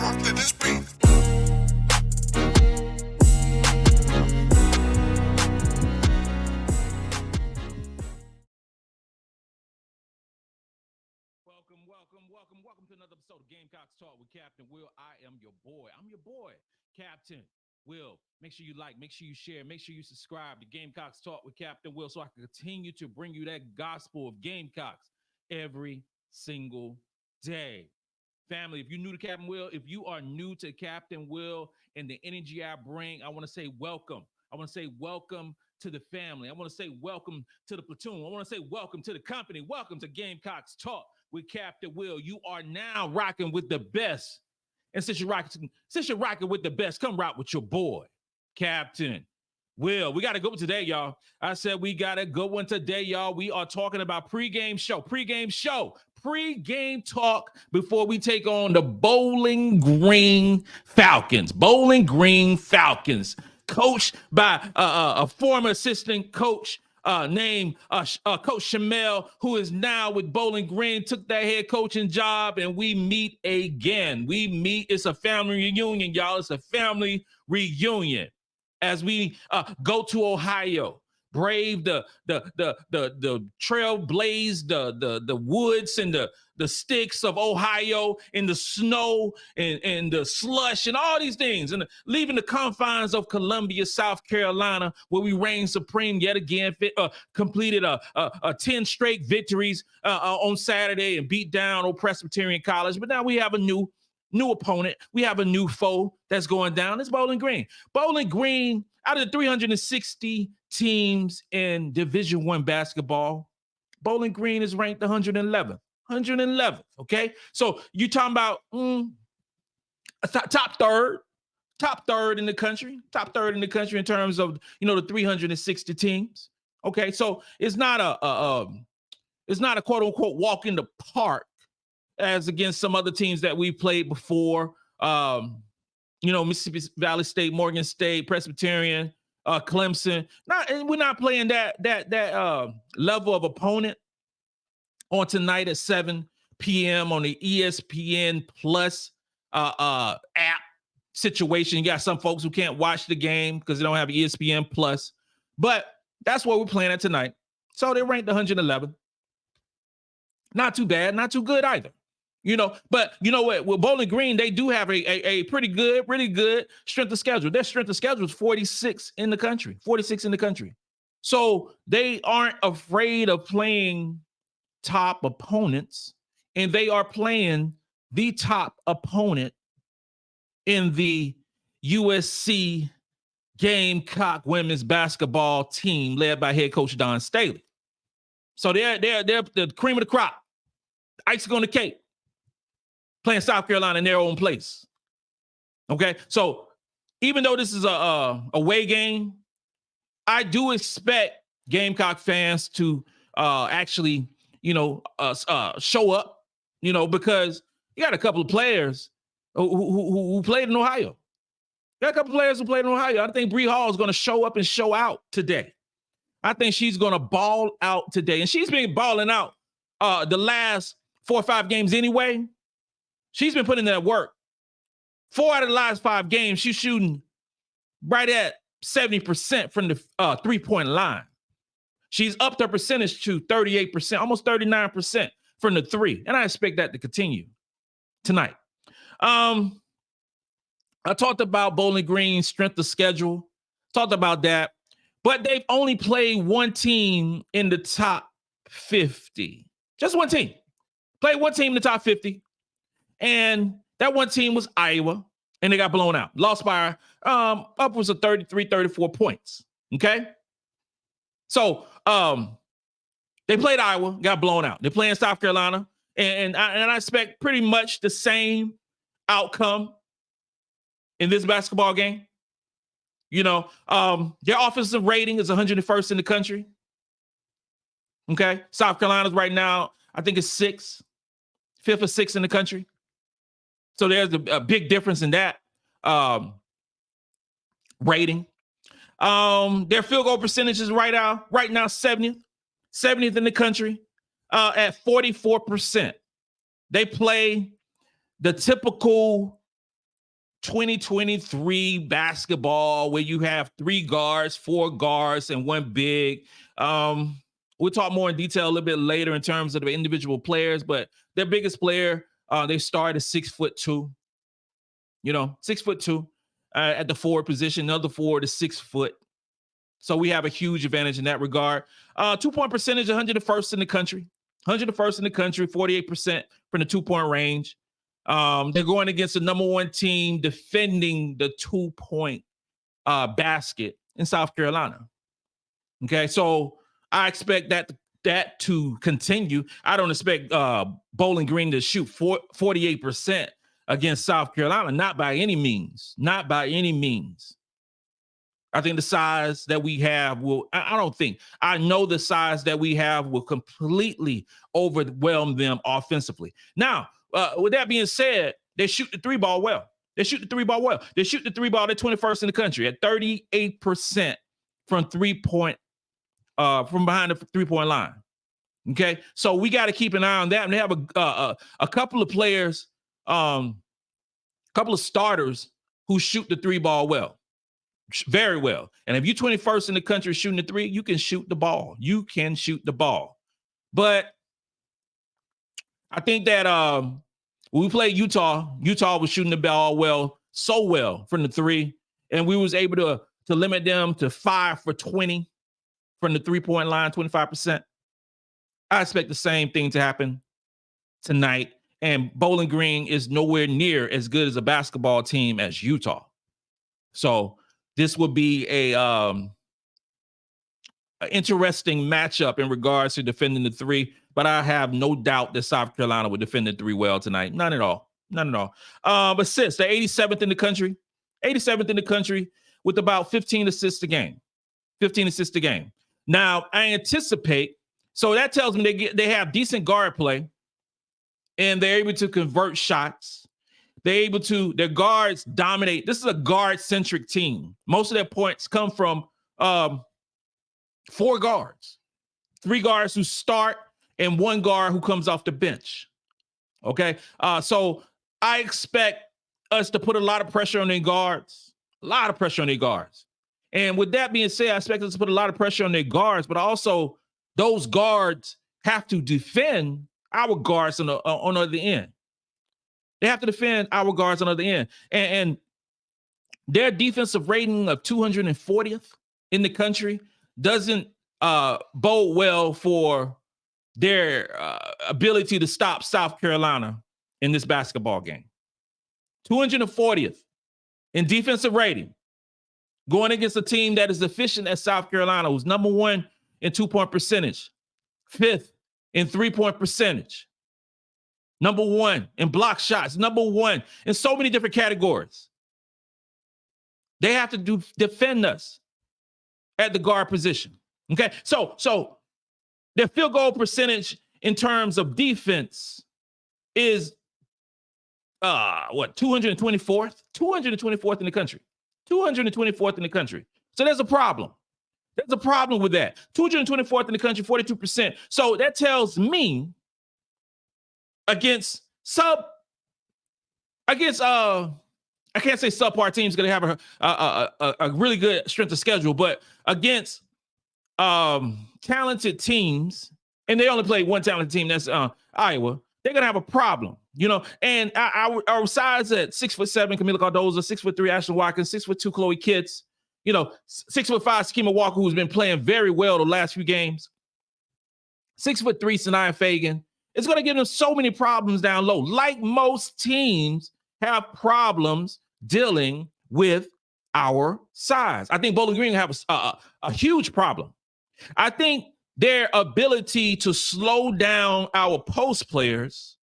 rock to this beat. Welcome to another episode of Gamecocks Talk with Captain Will. I am your boy. I'm your boy, Captain Will. Make sure you like, make sure you share, make sure you subscribe to Gamecocks Talk with Captain Will so I can continue to bring you that gospel of Gamecocks every single day. Family, if you're new to Captain Will, if you are new to Captain Will and the energy I bring, I want to say welcome. I want to say welcome to the family. I want to say welcome to the platoon. I want to say welcome to the company. Welcome to Gamecocks Talk with Captain Will. You are now rocking with the best. And since you're rocking with the best, come rock with your boy, Captain Will. We got a good one today, y'all. I said we got a good one today, y'all. We are talking about pregame talk before we take on the Bowling Green Falcons. Coached by a former assistant coach named Coach Shamel, who is now with Bowling Green, took that head coaching job, and we meet again. It's a family reunion, y'all. It's a family reunion as we go to Ohio, brave the trail, blaze the woods and the sticks of Ohio in the snow and the slush and all these things, and leaving the confines of Columbia, South Carolina, where we reign supreme yet again, completed 10 straight victories on Saturday and beat down Old Presbyterian College. But now we have a new opponent. We have a new foe that's going down. It's Bowling Green. Bowling Green, out of the 360 teams in Division I basketball, Bowling Green is ranked 111th. Okay? So you talking about top third in the country in terms of, the 360 teams. Okay? So it's not a quote unquote walk in the park as against some other teams that we played before. Mississippi Valley State, Morgan State, Presbyterian, Clemson. We're not playing that level of opponent on tonight at 7 p.m. on the ESPN Plus app situation. You got some folks who can't watch the game because they don't have ESPN Plus, but that's what we're playing at tonight. So they're ranked 111. Not too bad, not too good either. But you know what? With Bowling Green, they do have a pretty good, really good strength of schedule. Their strength of schedule is 46 in the country. So they aren't afraid of playing top opponents, and they are playing the top opponent in the USC Gamecock women's basketball team led by head coach Dawn Staley. So they're the cream of the crop, icing on the cake, playing South Carolina in their own place. Okay, so even though this is a away game, I do expect Gamecock fans to actually, show up, because you got a couple of players who played in Ohio. I think Bree Hall is going to show up and show out today. I think she's going to ball out today. And she's been balling out the last 4 or 5 games anyway. She's been putting in that work. 4 out of the last 5 games, she's shooting right at 70% from the 3-point line. She's upped her percentage to 38%, almost 39% from the 3. And I expect that to continue tonight. I talked about Bowling Green's strength of schedule. Talked about that. But they've only played one team in the top 50. Just one team. Played one team in the top 50. And that one team was Iowa. And they got blown out. Lost by upwards of 33, 34 points. Okay? So they played Iowa, got blown out. They're playing South Carolina. And I expect pretty much the same outcome in this basketball game. Their offensive rating is 101st in the country. Okay. South Carolina's right now, I think it's 5th or 6th in the country. So there's a big difference in that rating. Their field goal percentage is right now 70th in the country at 44%. They play the typical 2023 basketball where you have 3 guards, 4 guards, and 1 big. We'll talk more in detail a little bit later in terms of the individual players, but their biggest player, they start at 6'2", 6'2", at the forward position. Another forward is 6 foot. So we have a huge advantage in that regard. 2-point percentage, 101st in the country. 101st in the country, 48% from the 2-point range. They're going against the number 1 team defending the 2-point basket in South Carolina. Okay, so I expect that to continue. I don't expect Bowling Green to shoot 48% against South Carolina. Not by any means. Not by any means. I think the size that we have I know the size that we have will completely overwhelm them offensively. Now, with that being said, they shoot the 3 ball well. They shoot the 3 ball well. They shoot the 3 ball. They're 21st in the country at 38% from 3-point, from behind the 3-point line. Okay, so we got to keep an eye on that. And they have a couple of players, couple of starters who shoot the 3 ball well. Very well. And if you're 21st in the country shooting the 3, you can shoot the ball. You can shoot the ball. But I think that when we played Utah was shooting the ball so well from the 3, and we was able to limit them to 5 for 20 from the 3-point line, 25%. I expect the same thing to happen tonight. And Bowling Green is nowhere near as good as a basketball team as Utah. So this will be an interesting matchup in regards to defending the 3, but I have no doubt that South Carolina will defend the 3 well tonight. None at all. But assists, they're 87th in the country. 87th in the country with about 15 assists a game. 15 assists a game. Now, I anticipate, so that tells me they have decent guard play, and they're able to convert shots. Their guards dominate. This is a guard-centric team. Most of their points come from 4 guards, 3 guards who start, and 1 guard who comes off the bench. Okay, so I expect us to put a lot of pressure on their guards, And with that being said, I expect us to put a lot of pressure on their guards, but also those guards have to defend our guards on the other end. They have to defend our guards on the other end. And their defensive rating of 240th in the country doesn't bode well for their ability to stop South Carolina in this basketball game. 240th in defensive rating, going against a team that is efficient as South Carolina, who's number 1 in 2-point percentage, 5th in 3-point percentage, number 1 in block shots, number 1 in so many different categories. They have to defend us at the guard position. Okay, so their field goal percentage in terms of defense is 224th? 224th in the country. 224th in the country. So there's a problem. There's a problem with that. 224th in the country, 42%. So that tells me against I can't say subpar teams going to have a really good strength of schedule, but against talented teams, and they only play one talented team, that's Iowa, they're going to have a problem, and our size at 6'7", Kamilla Cardoso, 6'3", Ashlyn Watkins, 6'2", Chloe Kitts, 6'5", Sakima Walker, who's been playing very well the last few games, 6'3", Sania Feigin. It's going to give them so many problems down low. Like most teams have problems dealing with our size. I think Bowling Green have a huge problem. I think their ability to slow down our post players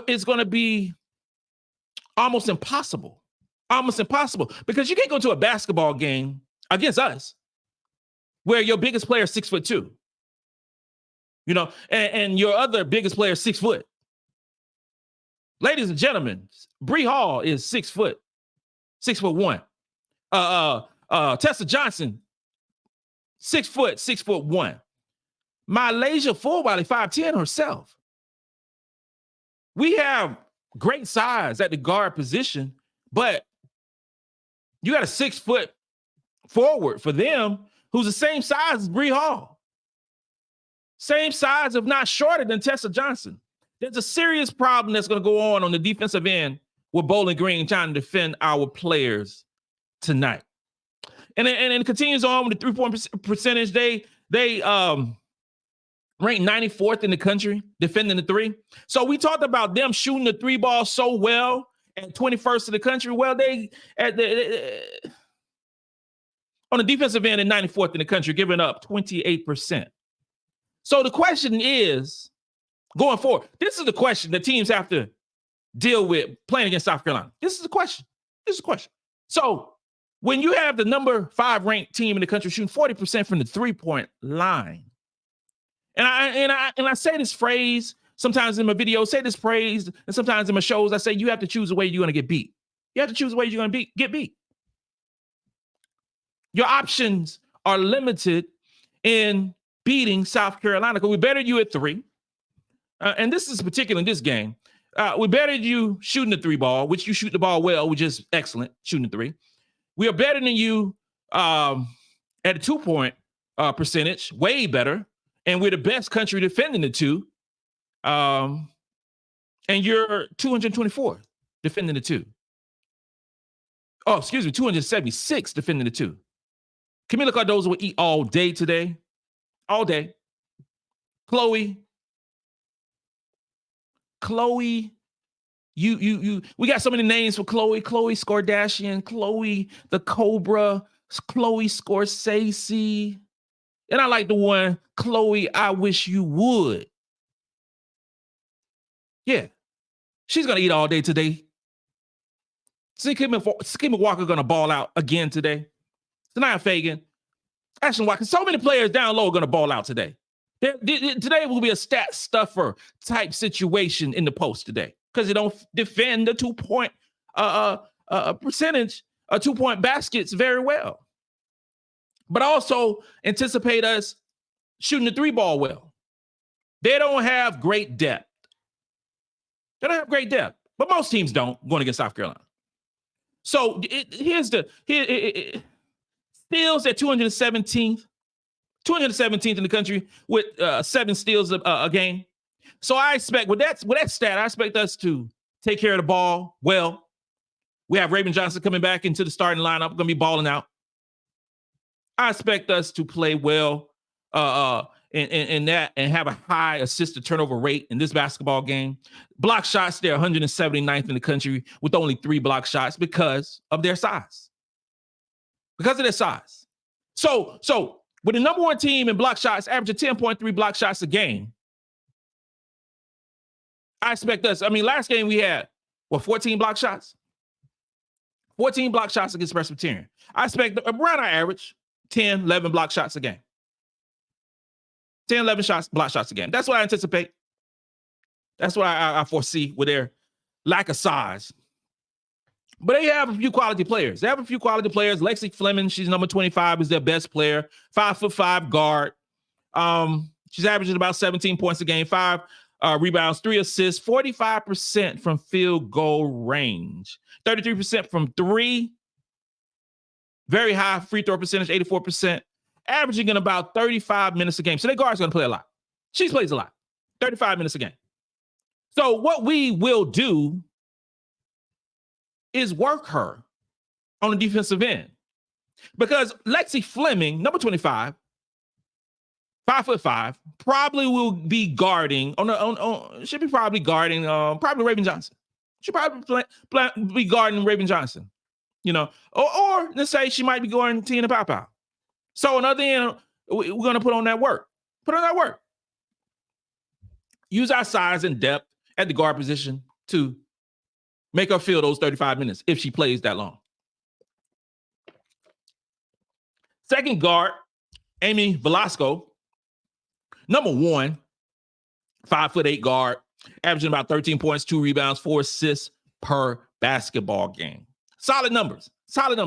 is going to be almost impossible. Almost impossible. Because you can't go to a basketball game against us where your biggest player is 6'2". And your other biggest player is 6 foot. Ladies and gentlemen, Bree Hall is 6 foot, 6'1". Tessa Johnson, 6 foot, 6'1". Milaysia Fulwiley, 5'10" herself. We have great size at the guard position, But you got a 6-foot forward for them who's the same size as Bree Hall. Same size, if not shorter than Tessa Johnson. There's a serious problem that's going to go on the defensive end with Bowling Green trying to defend our players tonight. And it continues on with the 3-point percentage. They ranked 94th in the country defending the three. So we talked about them shooting the three ball so well at 21st in the country. Well, they on the defensive end at 94th in the country, giving up 28%. So the question is, going forward, this is the question that teams have to deal with playing against South Carolina. This is the question. So when you have the number 5 ranked team in the country shooting 40% from the 3-point line, and I say this phrase sometimes in my videos, say this phrase, and sometimes in my shows, I say you have to choose the way you're going to get beat. You have to choose the way you're going to get beat. Your options are limited in beating South Carolina because we bettered you at 3. And this is particular in this game. We bettered you shooting the 3 ball, which you shoot the ball well, which is excellent, shooting the 3. We are better than you at a 2-point percentage, way better. And we're the best country defending the 2. And you're 224 defending the 2. Oh, excuse me, 276 defending the 2. Kamilla Cardoso will eat all day today. All day. Chloe, we got so many names for Chloe. Chloe Skardashian, Chloe the Cobra, Chloe Scorsese. And I like the one, Chloe, I wish you would. Yeah. She's going to eat all day today. Sakima Walker going to ball out again today. Sania Feigin, Ashlyn Watkins, so many players down low are going to ball out today. Today will be a stat stuffer type situation in the post today because they don't defend the 2-point percentage, 2-point baskets very well. But also anticipate us shooting the 3 ball well. They don't have great depth. But most teams don't going against South Carolina. So steals at 217th in the country with 7 steals a game. So I expect with that stat, I expect us to take care of the ball well. We have Raven Johnson coming back into the starting lineup, going to be balling out. I expect us to play well in that and have a high assist to turnover rate in this basketball game. Block shots, they're 179th in the country with only 3 block shots because of their size. So with the number 1 team in block shots, averaging 10.3 block shots a game, I expect us. I mean, last game we had, 14 block shots? 14 block shots against Presbyterian. I expect around our average, 10, 11 block shots a game. 10, 11 block shots a game. That's what I anticipate. That's what I foresee with their lack of size. But they have a few quality players. Lexi Fleming, she's number 25, is their best player. 5'5" guard. She's averaging about 17 points a game, 5 rebounds, 3 assists, 45% from field goal range, 33% from 3. Very high free throw percentage, 84%, averaging in about 35 minutes a game. So their guard's going to play a lot. She plays a lot, 35 minutes a game. So what we will do is work her on the defensive end. Because Lexi Fleming, number 25, 5'5", probably will be guarding should be probably guarding probably Raven Johnson. Should probably be guarding Raven Johnson, or let's say she might be guarding Te-Hina Paopao. So on the other end, we're going to put on that work. Use our size and depth at the guard position to make her feel those 35 minutes if she plays that long. Second guard, Amy Velasco, number 1, 5'8" guard, averaging about 13 points, 2 rebounds, 4 assists per basketball game. Solid numbers.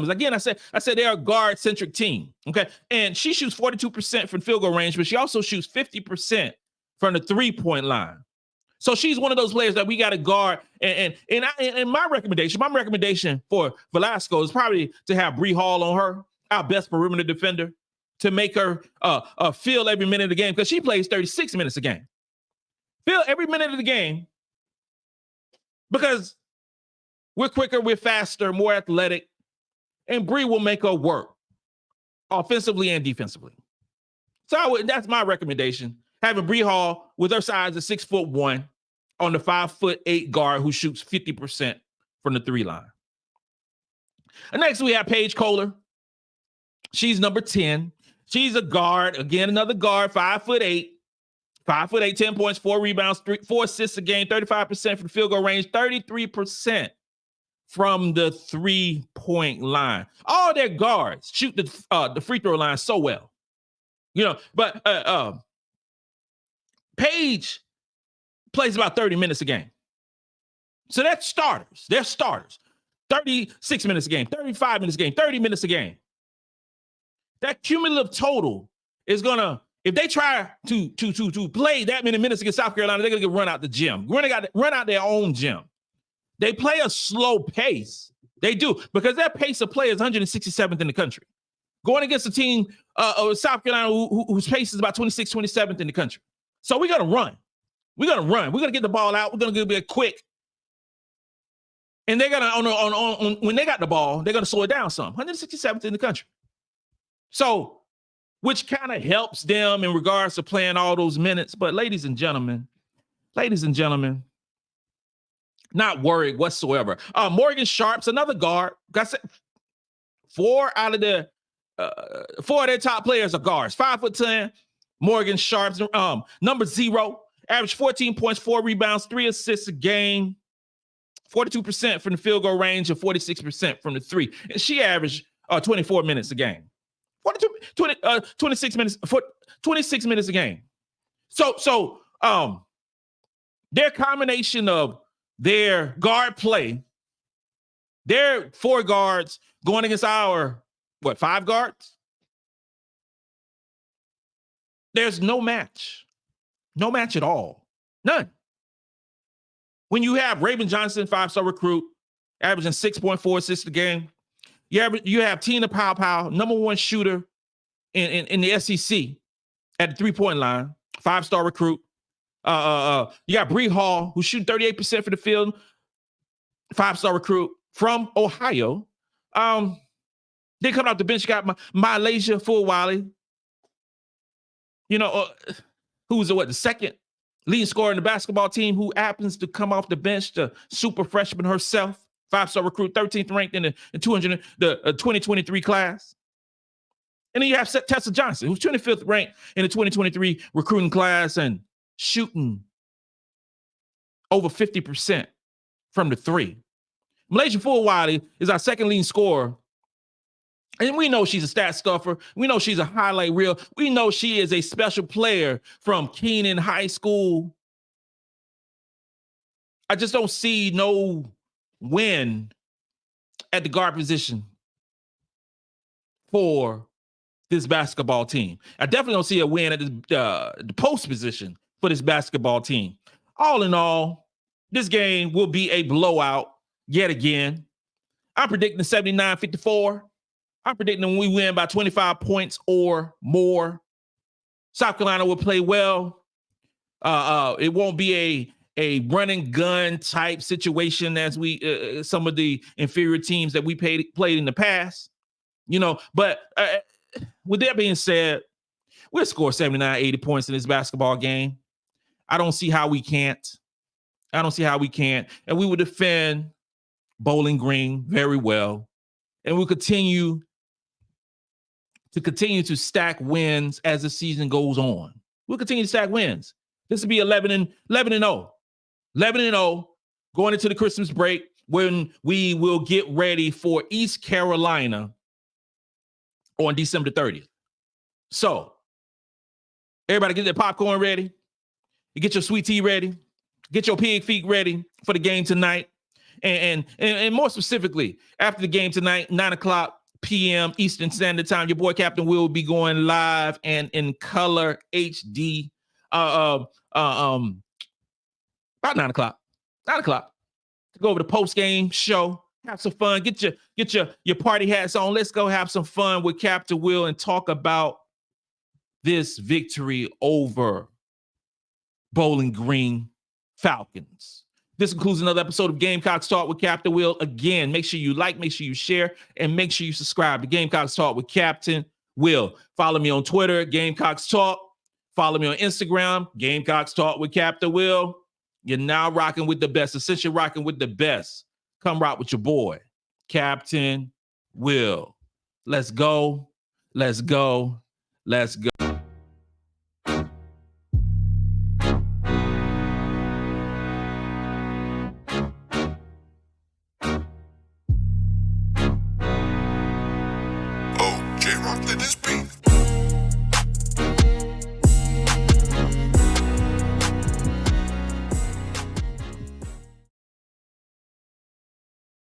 Again, I said they're a guard-centric team. Okay, and she shoots 42% from field goal range, but she also shoots 50% from the 3-point line. So she's one of those players that we got to guard. And my recommendation for Velasco is probably to have Bree Hall on her, our best perimeter defender, to make her feel every minute of the game, because she plays 36 minutes a game. Feel every minute of the game, because we're quicker, we're faster, more athletic, and Bree will make her work offensively and defensively. So that's my recommendation. Having Bree Hall with her size of 6'1" on the 5'8" guard who shoots 50% from the 3 line. And next we have Paige Kohler. She's number 10. She's a guard. Again, another guard, 5'8". 5'8", 10 points, 4 rebounds, 4 assists a game, 35% from the field goal range, 33% from the 3-point line. All their guards shoot the free throw line so well. But Paige plays about 30 minutes a game. So that's starters. They're starters. 36 minutes a game, 35 minutes a game, 30 minutes a game. That cumulative total is gonna, if they try to play that many minutes against South Carolina, they're gonna get run out the gym. Run out their own gym. They play a slow pace. They do, because their pace of play is 167th in the country. Going against a team of South Carolina whose pace is about 26th, 27th in the country. So we're gonna run. We're gonna get the ball out. We're gonna be quick. And they're gonna when they got the ball, they're gonna slow it down some. 167th in the country. So, which kind of helps them in regards to playing all those minutes. But ladies and gentlemen, not worried whatsoever. Morgan Sharp's another guard. Got 4 of their top players are guards. 5'10". Morgan Sharp's number 0, average 14 points, 4 rebounds, 3 assists a game, 42% from the field goal range and 46% from the 3. And she averaged 24 minutes a game. 26 minutes a game. So their combination of their guard play, their 4 guards going against our 5 guards. There's no match at all. None. When you have Raven Johnson, 5-star recruit, averaging 6.4 assists a game, you have Te-Hina Paopao, number 1 shooter in the SEC at the 3-point line, 5-star recruit. You got Bree Hall, who's shooting 38% for the field, 5-star recruit from Ohio. Then coming off the bench, you got Milaysia Fulwiley, who's the second leading scorer in the basketball team, who happens to come off the bench, the super freshman herself, 5-star recruit, 13th ranked in the 2023 class. And then you have Tessa Johnson, who's 25th ranked in the 2023 recruiting class and shooting over 50% from the 3. Milaysia Fulwiley is our second leading scorer. And we know she's a stat stuffer. We know she's a highlight reel. We know she is a special player from Keenan High School. I just don't see no win at the guard position for this basketball team. I definitely don't see a win at the post position for this basketball team. All in all, this game will be a blowout yet again. I'm predicting 79-54. I'm predicting we win by 25 points or more. South Carolina will play well. It won't be a run and gun type situation as we some of the inferior teams that we played in the past. But with that being said, we'll score 79, 80 points in this basketball game. I don't see how we can't. And we will defend Bowling Green very well. And we'll continue to stack wins as the season goes on. We'll continue to stack wins. This will be 11-0. 11-0 going into the Christmas break, when we will get ready for East Carolina on December 30th. So everybody get their popcorn ready. You get your sweet tea ready. Get your pig feet ready for the game tonight. And more specifically, after the game tonight, 9:00 p.m. Eastern Standard Time, your boy Captain Will be going live and in color HD. About 9 o'clock. 9 o'clock. Go over the post-game show. Have some fun. Get your party hats on. Let's go have some fun with Captain Will and talk about this victory over Bowling Green Falcons. This concludes another episode of Gamecocks Talk with Captain Will. Again, make sure you like, make sure you share, and make sure you subscribe to Gamecocks Talk with Captain Will. Follow me on Twitter, Gamecocks Talk. Follow me on Instagram, Gamecocks Talk with Captain Will. You're now rocking with the best. And since you're rocking with the best, come rock with your boy, Captain Will. Let's go. Let's go. Let's go. Oh, J-Rock did this